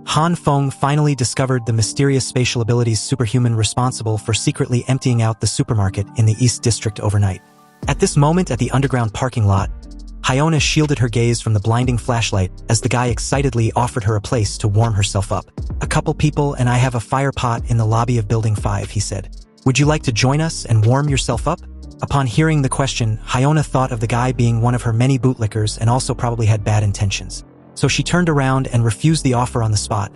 Han Feng finally discovered the mysterious spatial abilities superhuman responsible for secretly emptying out the supermarket in the East District overnight. At this moment at the underground parking lot, Hyona shielded her gaze from the blinding flashlight as the guy excitedly offered her a place to warm herself up. "A couple people and I have a fire pot in the lobby of Building 5, he said. "Would you like to join us and warm yourself up?" Upon hearing the question, Hyona thought of the guy being one of her many bootlickers and also probably had bad intentions. So she turned around and refused the offer on the spot,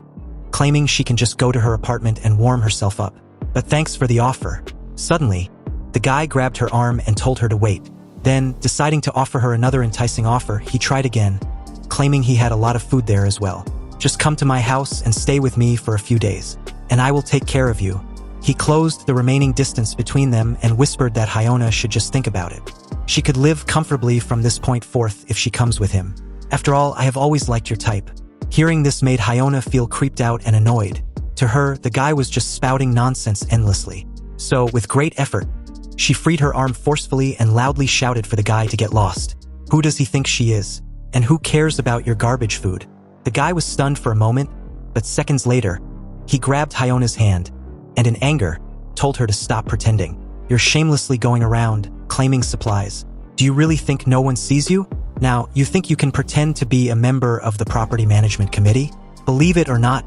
claiming she can just go to her apartment and warm herself up. But thanks for the offer. Suddenly, the guy grabbed her arm and told her to wait. Then, deciding to offer her another enticing offer, he tried again, claiming he had a lot of food there as well. "Just come to my house and stay with me for a few days, and I will take care of you." He closed the remaining distance between them and whispered that Hyona should just think about it. She could live comfortably from this point forth if she comes with him. "After all, I have always liked your type." Hearing this made Hyona feel creeped out and annoyed. To her, the guy was just spouting nonsense endlessly. So, with great effort, she freed her arm forcefully and loudly shouted for the guy to get lost. "Who does he think she is? And who cares about your garbage food?" The guy was stunned for a moment, but seconds later, he grabbed Hyona's hand, and in anger, told her to stop pretending. "You're shamelessly going around, claiming supplies. Do you really think no one sees you? Now, you think you can pretend to be a member of the property management committee? Believe it or not,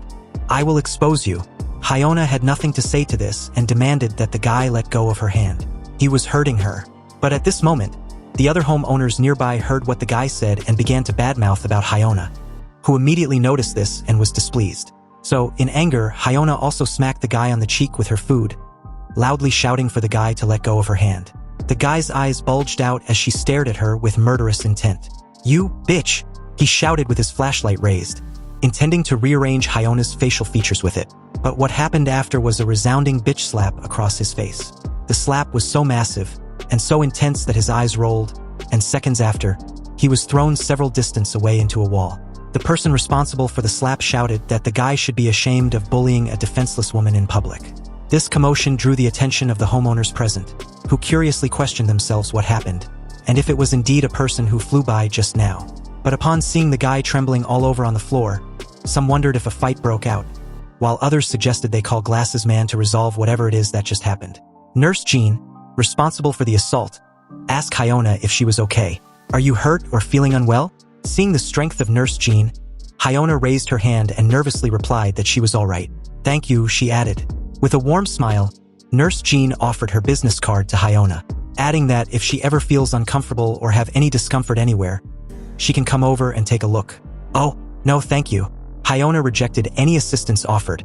I will expose you." Hyona had nothing to say to this and demanded that the guy let go of her hand. He was hurting her. But at this moment, the other homeowners nearby heard what the guy said and began to badmouth about Hyona, who immediately noticed this and was displeased. So, in anger, Hyona also smacked the guy on the cheek with her food, loudly shouting for the guy to let go of her hand. The guy's eyes bulged out as she stared at her with murderous intent. "You bitch!" he shouted with his flashlight raised, intending to rearrange Hyona's facial features with it. But what happened after was a resounding bitch slap across his face. The slap was so massive and so intense that his eyes rolled, and seconds after, he was thrown several distance away into a wall. The person responsible for the slap shouted that the guy should be ashamed of bullying a defenseless woman in public. This commotion drew the attention of the homeowners present, who curiously questioned themselves what happened, and if it was indeed a person who flew by just now. But upon seeing the guy trembling all over on the floor, some wondered if a fight broke out, while others suggested they call Glasses Man to resolve whatever it is that just happened. Nurse Zhan, responsible for the assault, asked Hyona if she was okay. "Are you hurt or feeling unwell?" Seeing the strength of Nurse Zhan, Hyona raised her hand and nervously replied that she was all right. "Thank you," she added. With a warm smile, Nurse Zhan offered her business card to Hyona, adding that if she ever feels uncomfortable or have any discomfort anywhere, she can come over and take a look. "Oh, no thank you." Hyona rejected any assistance offered,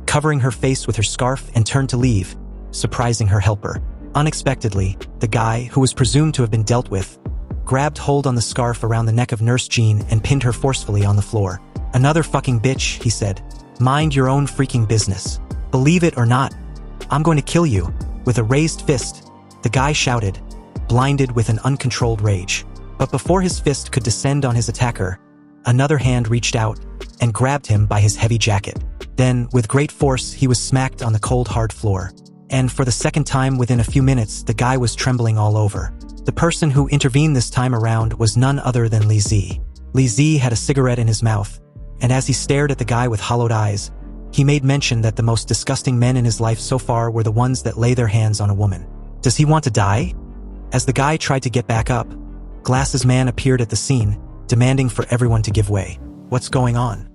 covering her face with her scarf and turned to leave, surprising her helper. Unexpectedly, the guy, who was presumed to have been dealt with, grabbed hold on the scarf around the neck of Nurse Zhan and pinned her forcefully on the floor. "Another fucking bitch," he said. "Mind your own freaking business. Believe it or not, I'm going to kill you." With a raised fist, the guy shouted, blinded with an uncontrolled rage. But before his fist could descend on his attacker, another hand reached out and grabbed him by his heavy jacket. Then, with great force, he was smacked on the cold, hard floor. And for the second time within a few minutes, the guy was trembling all over. The person who intervened this time around was none other than Li Zi. Li Zi had a cigarette in his mouth, and as he stared at the guy with hollowed eyes, he made mention that the most disgusting men in his life so far were the ones that lay their hands on a woman. Does he want to die? As the guy tried to get back up, Glasses Man appeared at the scene, demanding for everyone to give way. "What's going on?"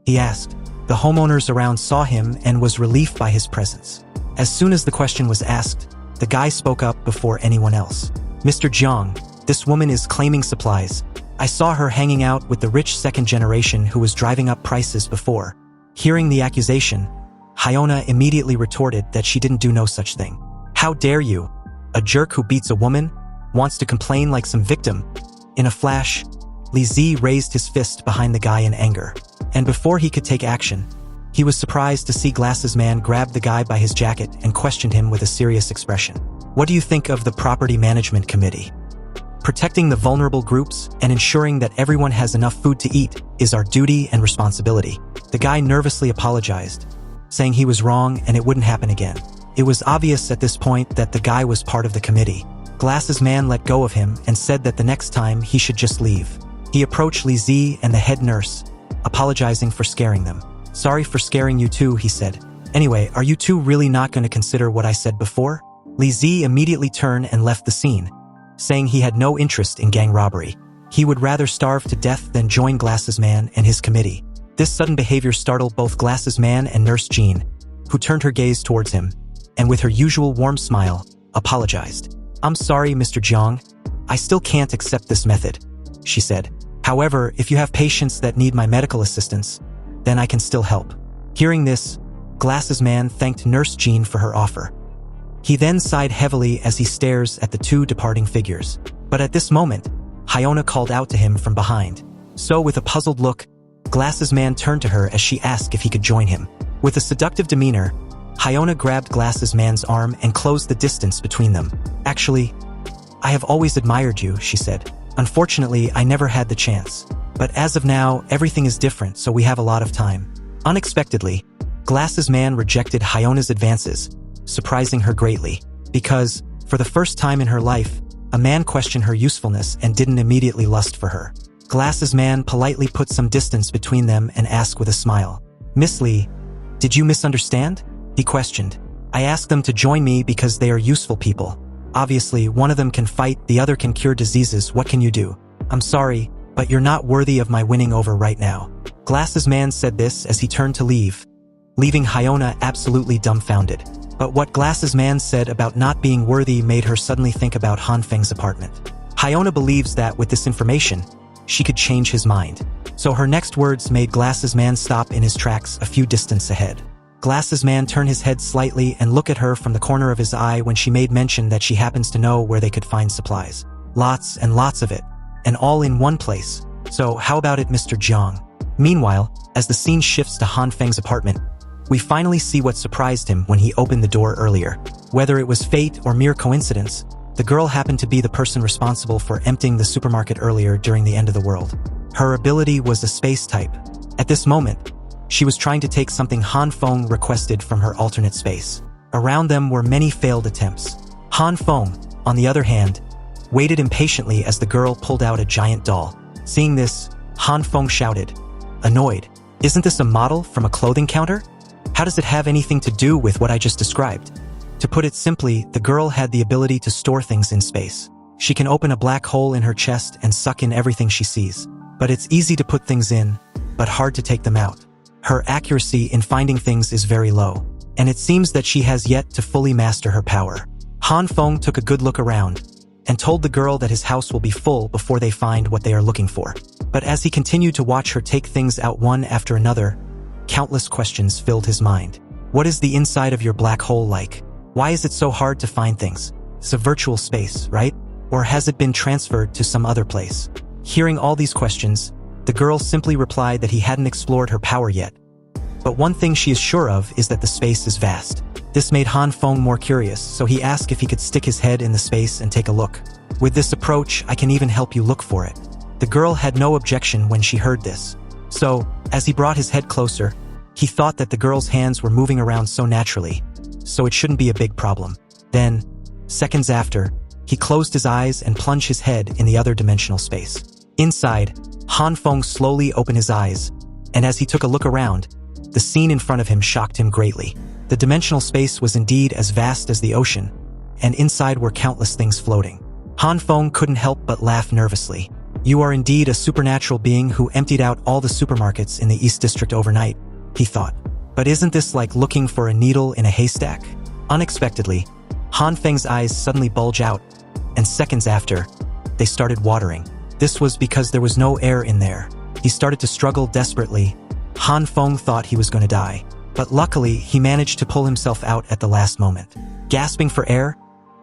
he asked. The homeowners around saw him and was relieved by his presence. As soon as the question was asked, the guy spoke up before anyone else. "Mr. Jiang, this woman is claiming supplies. I saw her hanging out with the rich second generation who was driving up prices before." Hearing the accusation, Hyona immediately retorted that she didn't do no such thing. "How dare you? A jerk who beats a woman wants to complain like some victim." In a flash, Li Zi raised his fist behind the guy in anger. And before he could take action, he was surprised to see Glasses Man grab the guy by his jacket and questioned him with a serious expression. "What do you think of the Property Management Committee? Protecting the vulnerable groups and ensuring that everyone has enough food to eat is our duty and responsibility." The guy nervously apologized, saying he was wrong and it wouldn't happen again. It was obvious at this point that the guy was part of the committee. Glasses Man let go of him and said that the next time he should just leave. He approached Li Zi and the head nurse, apologizing for scaring them. Sorry for scaring you too, he said. Anyway, are you two really not going to consider what I said before? Li Zi immediately turned and left the scene, saying he had no interest in gang robbery. He would rather starve to death than join Glasses Man and his committee. This sudden behavior startled both Glasses Man and Nurse Zhan, who turned her gaze towards him, and with her usual warm smile, apologized. I'm sorry, Mr. Jiang. I still can't accept this method, she said. However, if you have patients that need my medical assistance, then I can still help. Hearing this, Glasses Man thanked Nurse Zhan for her offer. He then sighed heavily as he stares at the two departing figures. But at this moment, Hyona called out to him from behind. So with a puzzled look, Glasses Man turned to her as she asked if he could join him. With a seductive demeanor, Hyona grabbed Glasses Man's arm and closed the distance between them. Actually, I have always admired you, she said. Unfortunately, I never had the chance. But as of now, everything is different, so we have a lot of time. Unexpectedly, Glasses Man rejected Hyona's advances, surprising her greatly. Because, for the first time in her life, a man questioned her usefulness and didn't immediately lust for her. Glasses Man politely put some distance between them and asked with a smile. Miss Lee, did you misunderstand? He questioned. I asked them to join me because they are useful people. Obviously, one of them can fight, the other can cure diseases. What can you do? I'm sorry, but you're not worthy of my winning over right now. Glasses Man said this as he turned to leave, leaving Hyona absolutely dumbfounded. But what Glasses Man said about not being worthy made her suddenly think about Han Feng's apartment. Hyona believes that with this information, she could change his mind. So her next words made Glasses Man stop in his tracks a few distance ahead. Glasses Man turned his head slightly and looked at her from the corner of his eye when she made mention that she happens to know where they could find supplies. Lots and lots of it. And all in one place. So how about it, Mr. Jiang? Meanwhile, as the scene shifts to Han Feng's apartment, we finally see what surprised him when he opened the door earlier. Whether it was fate or mere coincidence, the girl happened to be the person responsible for emptying the supermarket earlier during the end of the world. Her ability was a space type. At this moment, she was trying to take something Han Feng requested from her alternate space. Around them were many failed attempts. Han Feng, on the other hand, waited impatiently as the girl pulled out a giant doll. Seeing this, Han Feng shouted, annoyed, "Isn't this a model from a clothing counter? How does it have anything to do with what I just described?" To put it simply, the girl had the ability to store things in space. She can open a black hole in her chest and suck in everything she sees. But it's easy to put things in, but hard to take them out. Her accuracy in finding things is very low, and it seems that she has yet to fully master her power. Han Feng took a good look around, and told the girl that his house will be full before they find what they are looking for. But as he continued to watch her take things out one after another, countless questions filled his mind. What is the inside of your black hole like? Why is it so hard to find things? It's a virtual space, right? Or has it been transferred to some other place? Hearing all these questions, the girl simply replied that he hadn't explored her power yet. But one thing she is sure of is that the space is vast. This made Han Feng more curious, so he asked if he could stick his head in the space and take a look. With this approach, I can even help you look for it. The girl had no objection when she heard this. So, as he brought his head closer, he thought that the girl's hands were moving around so naturally, so it shouldn't be a big problem. Then, seconds after, he closed his eyes and plunged his head in the other dimensional space. Inside, Han Feng slowly opened his eyes, and as he took a look around, the scene in front of him shocked him greatly. The dimensional space was indeed as vast as the ocean, and inside were countless things floating. Han Feng couldn't help but laugh nervously. You are indeed a supernatural being who emptied out all the supermarkets in the East District overnight, he thought. But isn't this like looking for a needle in a haystack? Unexpectedly, Han Feng's eyes suddenly bulged out, and seconds after, they started watering. This was because there was no air in there. He started to struggle desperately. Han Feng thought he was going to die, but luckily he managed to pull himself out at the last moment. Gasping for air,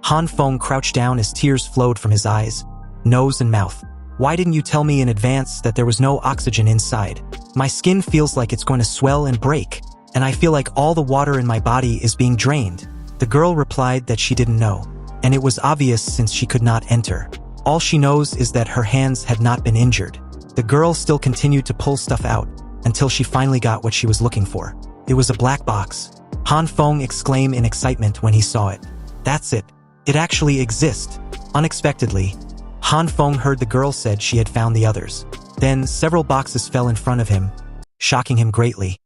Han Feng crouched down as tears flowed from his eyes, nose and mouth. Why didn't you tell me in advance that there was no oxygen inside? My skin feels like it's going to swell and break, and I feel like all the water in my body is being drained. The girl replied that she didn't know, and it was obvious since she could not enter. All she knows is that her hands had not been injured. The girl still continued to pull stuff out, until she finally got what she was looking for. It was a black box. Han Feng exclaimed in excitement when he saw it. That's it. It actually exists. Unexpectedly, Han Feng heard the girl said she had found the others. Then several boxes fell in front of him, shocking him greatly.